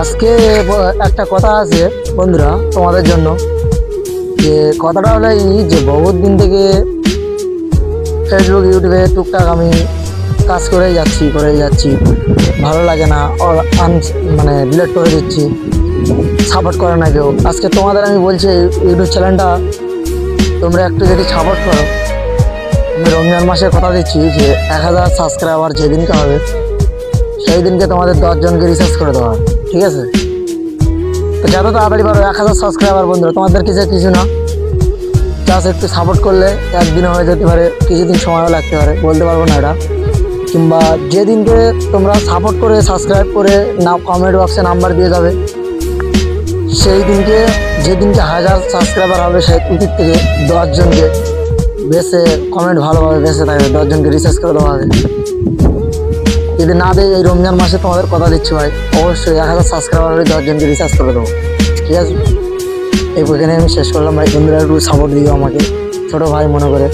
আজকে একটা কথা আছে বন্ধুরা তোমাদের জন্য, যে কথাটা হলো এই যে বহুত দিন থেকে ফেসবুক ইউটিউবে টুকটাক আমি কাজ করেই যাচ্ছি, ভালো লাগে না, মানে ডিলিট করে দিচ্ছি, সাপোর্ট করে না কেউ। আজকে তোমাদের আমি বলছি ইউটিউব চ্যানেলটা তোমরা একটু যদি সাপোর্ট করো, আমি রমজান মাসের কথা দিচ্ছি যে 1000 সাবস্ক্রাইবার যেদিনকে হবে সেই দিনকে তোমাদের 10 জনকে রিচার্জ করে দেওয়া হবে, ঠিক আছে? তো যত তাড়াতাড়ি পারো 1000 সাবস্ক্রাইবার বন্ধুরা, তোমাদের কিছু না, জাস্ট একটু সাপোর্ট করলে একদিনে হয়ে যেতে পারে, কিছুদিন সময়ও লাগতে পারে, বলতে পারবো না এটা। কিংবা যেদিনকে তোমরা সাপোর্ট করে সাবস্ক্রাইব করে না কমেন্ট বক্সে নাম্বার দিয়ে যাবে, সেই দিনকে যেদিনকে 1000 সাবস্ক্রাইবার হবে সেই উচিত থেকে 10 জনকে বেছে কমেন্ট ভালোভাবে বেছে থাকবে, 10 জনকে রিচার্জ করে দেওয়া হবে। যদি না দেয় এই রমজান মাসে তোমাদের কথা দিচ্ছি ভাই, অবশ্যই 1000 সাবস্ক্রাইবার হলে 10 জনকে রিচার্জ করে দেবো, ঠিক আছে? এই এখানে আমি শেষ করলাম ভাই। বন্ধুরা একটু সাপোর্ট দিও আমাকে, ছোটো ভাই মনে করে।